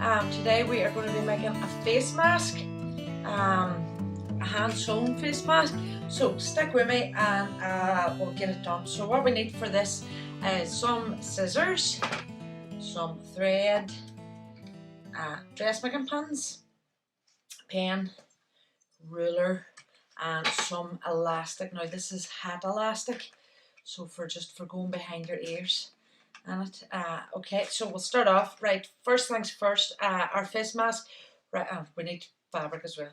Today we are going to be making a face mask, a hand sewn face mask. So stick with me and we'll get it done. So what we need for this is some scissors, some thread, dressmaking pins, pen, ruler, and some elastic. Now this is hat elastic, so for going behind your ears. Okay, so we'll start off. Right, first things first, our face mask. Right, we need fabric as well.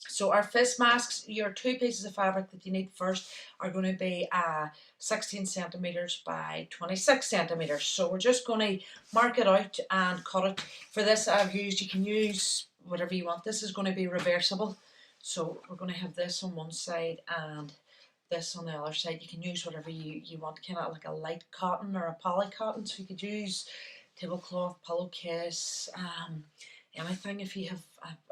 So our face masks, your two pieces of fabric that you need first are going to be 16 centimeters by 26 centimeters. So we're just going to mark it out and cut it. For this you can use whatever you want. This is going to be reversible. So we're going to have this on one side and this on the other side. You can use whatever you want, kind of like a light cotton or a poly cotton. So you could use tablecloth, pillowcase, anything. If you have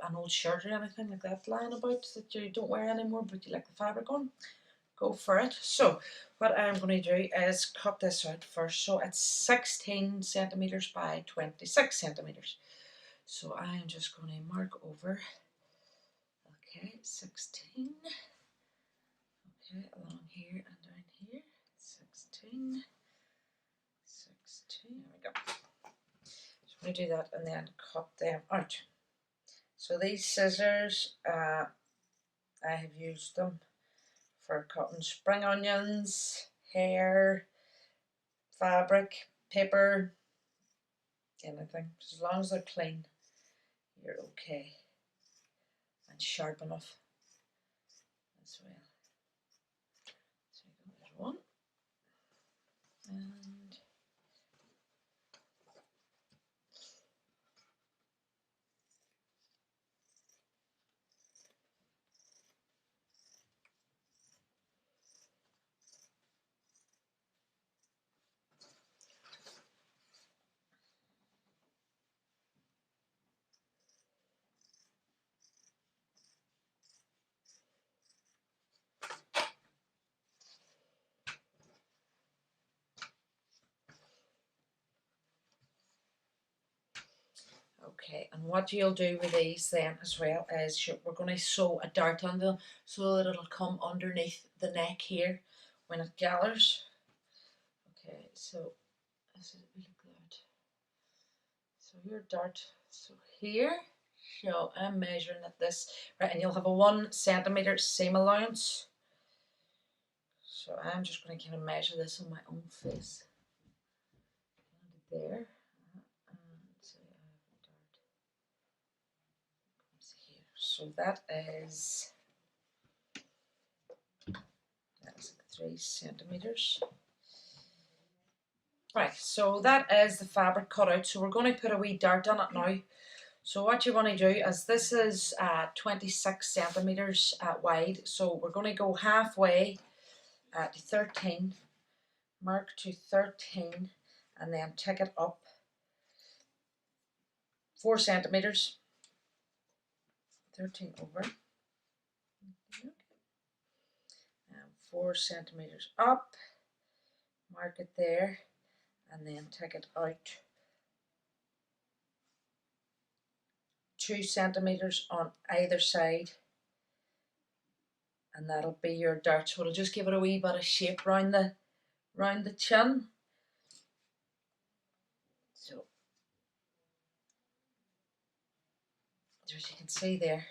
an old shirt or anything like that lying about that you don't wear anymore but you like the fabric on, go for it. So what I'm going to do is cut this out first. So it's 16 centimeters by 26 centimeters. So I'm just going to mark over, okay, 16. Okay, along here and down here, 16, 16, there we go. So I'm going to do that and then cut them out. So these scissors, I have used them for cutting spring onions, hair, fabric, paper, anything. As long as they're clean, you're okay. And sharp enough as well. So there's one. And okay, and what you'll do with these then as well is we're going to sew a dart on them so that it'll come underneath the neck here when it gathers. Okay, so this is a look at. So your dart, so here, so I'm measuring at this, right, and you'll have a 1 centimeter seam allowance. So I'm just going to kind of measure this on my own face. There. So that is 3 centimeters. Right, so that is the fabric cut out. So we're going to put a wee dart on it now. So what you want to do is, this is 26 centimeters wide. So we're going to go halfway to 13, mark to 13, and then take it up 4 centimeters. 13 over. And 4 centimeters up, mark it there, and then take it out 2 centimeters on either side, and that'll be your dart. So it'll just give it a wee bit of shape round the chin. So as you can see there,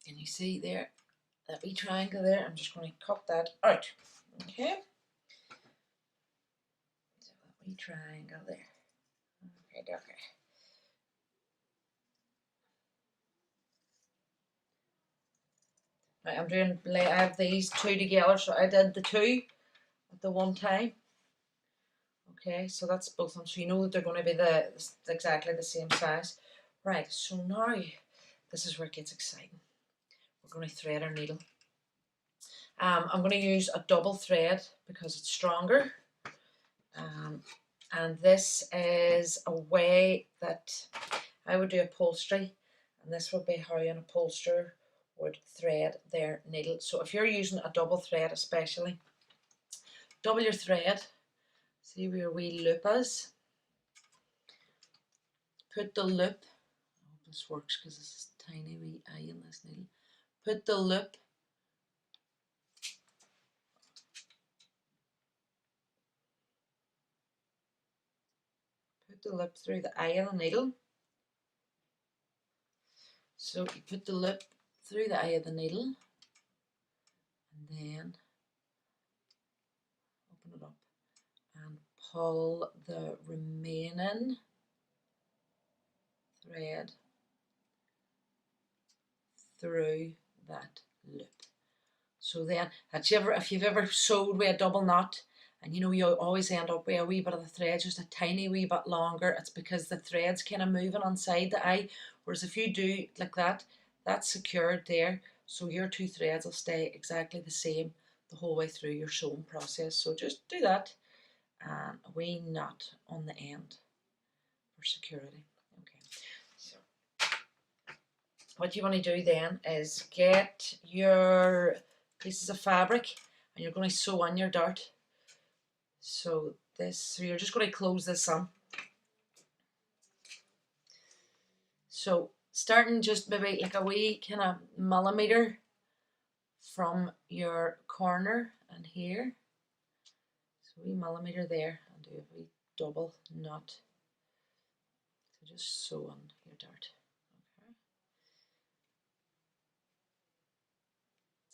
and you see there that wee triangle there, I'm just going to cut that out. Okay, so that wee triangle there. Okay, okay. Right, I have these two together, so I did the two at the one time. Okay, so that's both of them, so you know that they're going to be exactly the same size. Right, so now this is where it gets exciting. We're going to thread our needle. I'm going to use a double thread because it's stronger. And this is a way that I would do upholstery, and this would be how an upholsterer would thread their needle. So if you're using a double thread especially, double your thread, see where your wee loop is, put the loop, I hope this works because this is tiny wee eye in this needle, put the loop through the eye of the needle. So you put the loop through the eye of the needle and then open it up and pull the remaining thread through that loop. So then, if you've ever sewed with a double knot, and you know you always end up with a wee bit of the thread just a tiny wee bit longer, it's because the thread's kind of moving inside the eye. Whereas if you do like that, that's secured there, so your two threads will stay exactly the same the whole way through your sewing process. So just do that, and a wee knot on the end for security. Okay, so what you want to do then is get your pieces of fabric and you're going to sew on your dart. So you're just going to close this on. So starting just maybe like a wee kind of millimeter from your corner and here. So a wee millimeter there, and do a wee double knot. So just sew on your dart. Okay.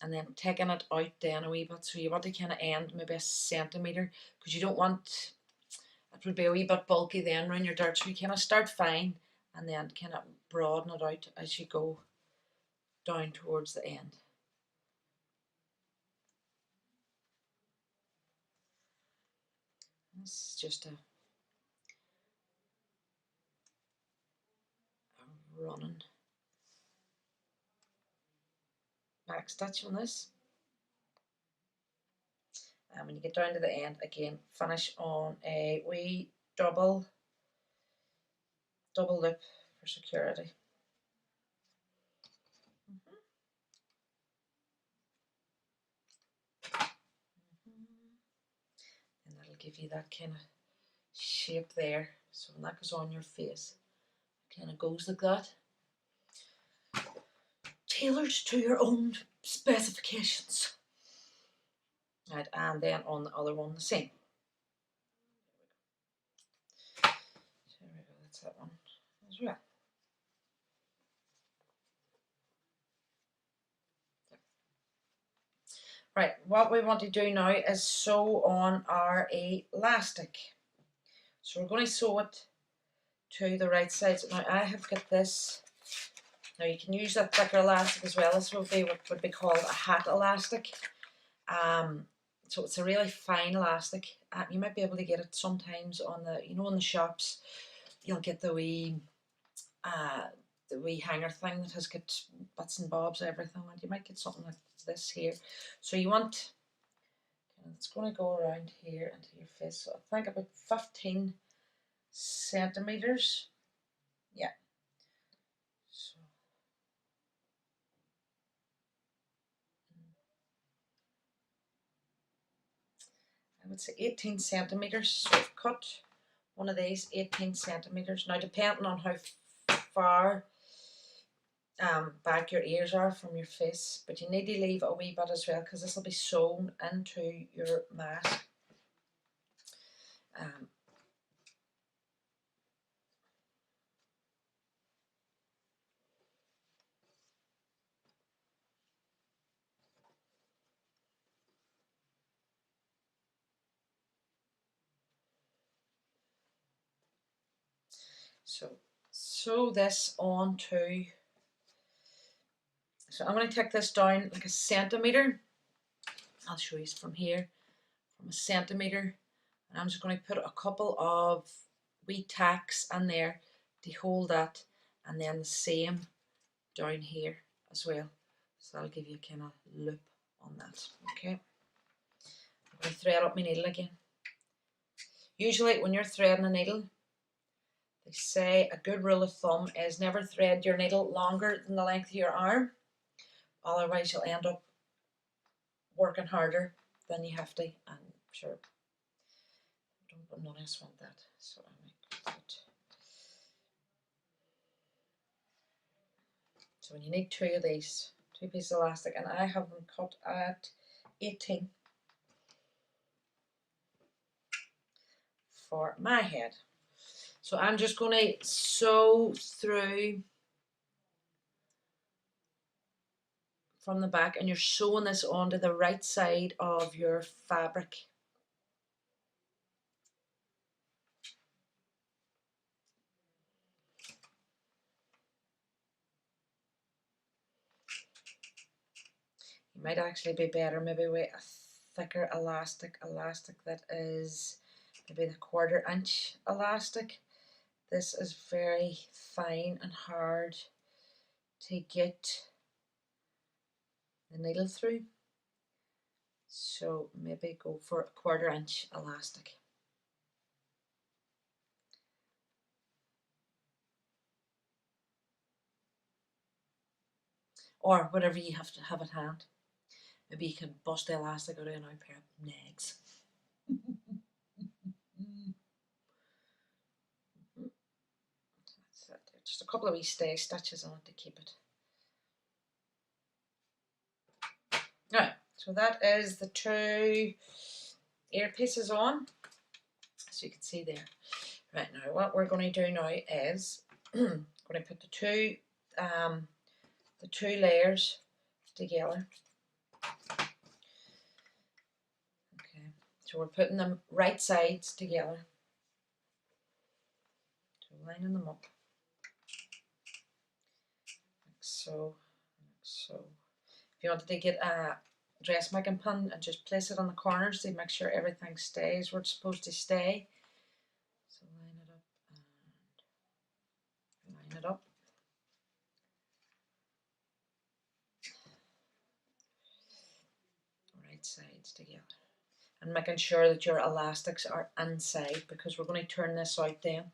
And then taking it out then a wee bit, so you want to kind of end maybe a centimetre, because you don't want it would be a wee bit bulky then around your dart. So you kind of start fine and then kind of broaden it out as you go down towards the end. This is just a running back stitch on this. And when you get down to the end, again, finish on a wee double loop for security. And that'll give you that kind of shape there. So when that goes on your face, it kind of goes like that. Tailored to your own specifications. Right, and then on the other one the same. There we go, that's that one as well. Right, what we want to do now is sew on our elastic. So we're going to sew it to the right side. So now I have got this. Now you can use that thicker elastic as well. This would be what would be called a hat elastic. So it's a really fine elastic. You might be able to get it sometimes on the, in the shops. You'll get the wee hanger thing that has got bits and bobs, everything, and you might get something like this here. So you want, it's going to go around here into your face. So I think about 15 centimeters. Yeah. So I would say 18 centimeters. So I've cut one of these 18 centimeters. Now, depending on how far back your ears are from your face, but you need to leave a wee bit as well, because this will be sewn into your mask. So sew this onto. So I'm going to take this down like a centimetre. I'll show you from here, from a centimetre, and I'm just going to put a couple of wee tacks in there to hold that, and then the same down here as well. So that'll give you a kind of loop on that. Okay. I'm going to thread up my needle again. Usually when you're threading a needle, they say a good rule of thumb is never thread your needle longer than the length of your arm. Otherwise you'll end up working harder than you have to, and sure, none of us want that. So I make it So when you need 2 of these, 2 pieces of elastic, and I have them cut at 18 for my head. So I'm just going to sew through from the back, and you're sewing this onto the right side of your fabric. You might actually be better maybe with a thicker elastic that is maybe the 1/4 inch elastic. This is very fine and hard to get the needle through, so maybe go for a 1/4 inch elastic. Or whatever you have to have at hand. Maybe you can bust the elastic out of an old pair of negs. Just a couple of wee stay stitches on it to keep it. Right, so that is the 2 earpieces on, so you can see there. Right, now what we're going to do now is going to put the two layers together. Okay, so we're putting them right sides together. So lining them up like so, like so. If you wanted to get a dressmaking pin and just place it on the corners to make sure everything stays where it's supposed to stay. So line it up and line it up. Right sides together. And making sure that your elastics are inside, because we're going to turn this out then.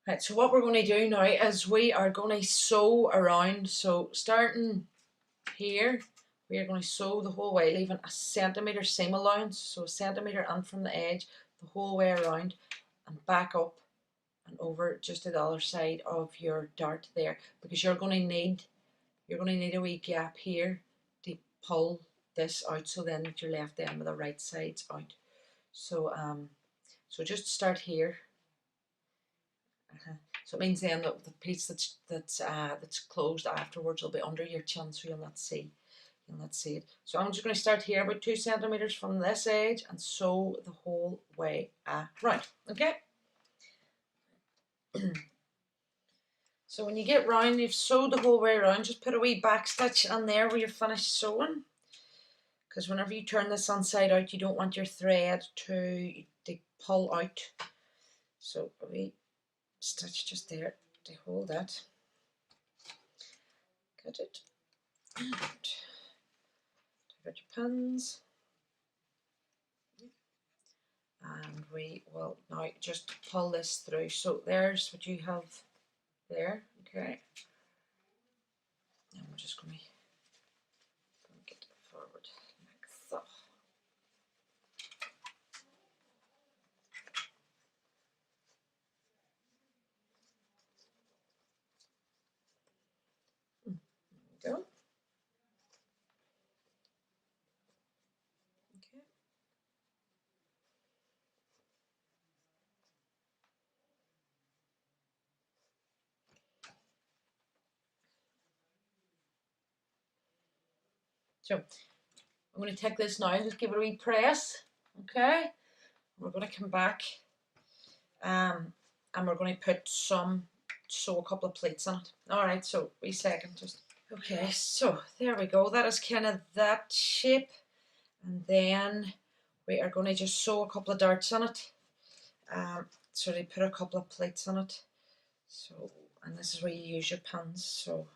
Right, so what we're going to do now is we are going to sew around. So starting here, we are going to sew the whole way, leaving a centimetre seam allowance, so a centimetre in from the edge, the whole way around and back up and over just to the other side of your dart there, because you're going to need a wee gap here to pull this out, so then that you're left then with the right sides out. So so just start here. So it means then that the piece that's closed afterwards will be under your chin, so you'll not see it. So I'm just going to start here about 2 centimeters from this edge and sew the whole way around. Okay. So when you get round, you've sewed the whole way around, just put a wee back stitch on there where you're finished sewing, because whenever you turn this inside out, you don't want your thread to pull out. So a wee stitch just there to hold that. Got it. And take out your pins. And we will now just pull this through. So there's what you have there. Okay. And we're just going to get it forward like so. There we go. Okay. So I'm going to take this now and just give it a wee press. Okay. We're going to come back and we're going to sew a couple of pleats on it. Alright, so wee second just. Okay, so there we go. That is kind of that shape. And then we are going to just sew a couple of darts on it. So they put a couple of pleats on it. So, and this is where you use your pins. So.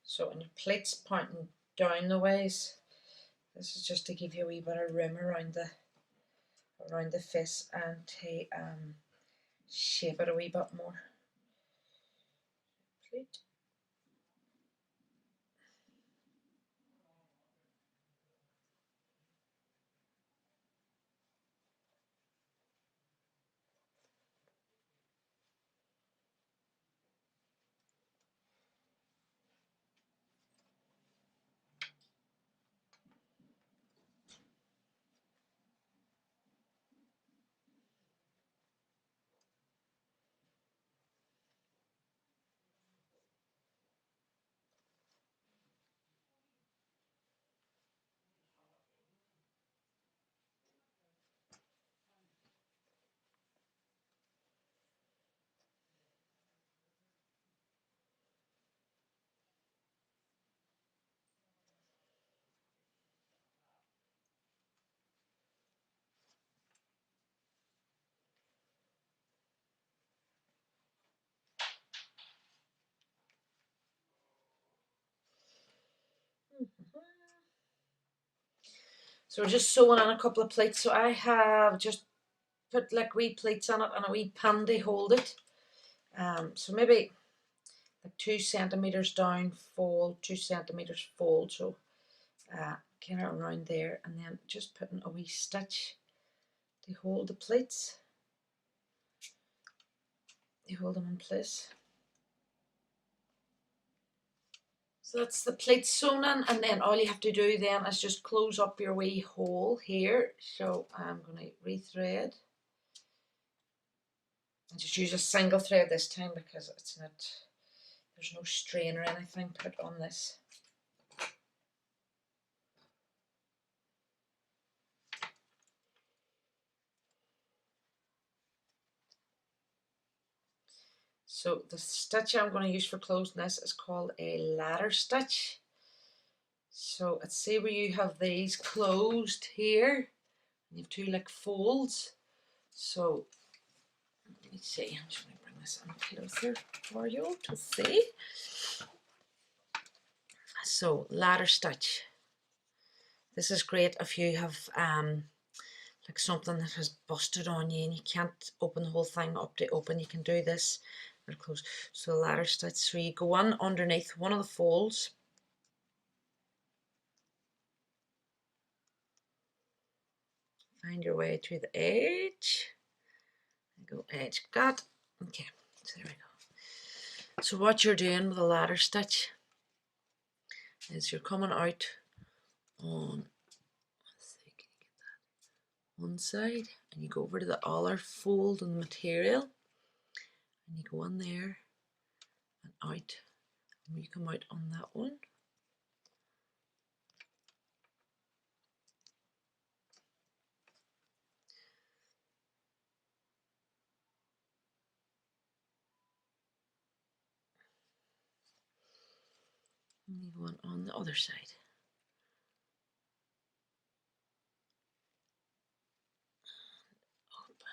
So when your plate's pointing down the ways, this is just to give you a wee bit of room around the face and to shape it a wee bit more. Plate. So we're just sewing on a couple of plates. So I have just put like wee plates on it and a wee pan to hold it. So maybe like 2 centimeters down fold, 2 centimeters fold. So kind of around there, and then just putting a wee stitch to hold the plates. To hold them in place. So that's the plate sewn in, and then all you have to do then is just close up your wee hole here. So I'm going to rethread and just use a single thread this time because it's not, there's no strain or anything put on this. So the stitch I'm going to use for closing this is called a ladder stitch. So let's see where you have these closed here. You have 2 like folds. So let me see, I'm just going to bring this in closer for you to see. So ladder stitch. This is great if you have like something that has busted on you and you can't open the whole thing up to open. You can do this and close. So ladder stitch. So you go on underneath one of the folds. Find your way to the edge. Go edge cut. Okay, so there we go. So what you're doing with a ladder stitch is you're coming out on, let's see, can you get that? One side, and you go over to the other fold in the material, and you go in there and out, and you come out on that one. And you go on the other side. Open.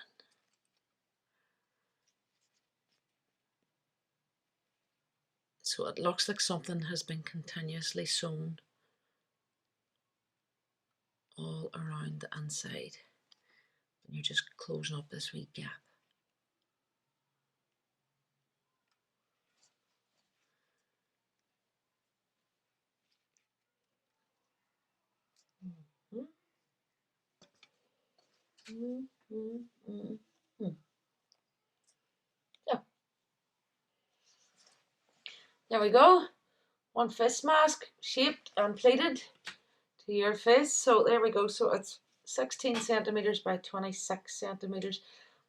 So it looks like something has been continuously sewn all around the inside. And you're just closing up this wee gap. Yeah. There we go. One face mask shaped and pleated to your face. So there we go. So it's 16 centimeters by 26 centimeters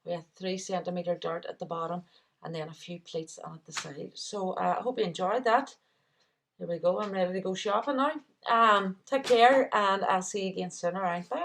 with a 3 centimeter dart at the bottom and then a few pleats on at the side. So I hope you enjoyed that. There we go. I'm ready to go shopping now. Take care, and I'll see you again soon. Alright, bye.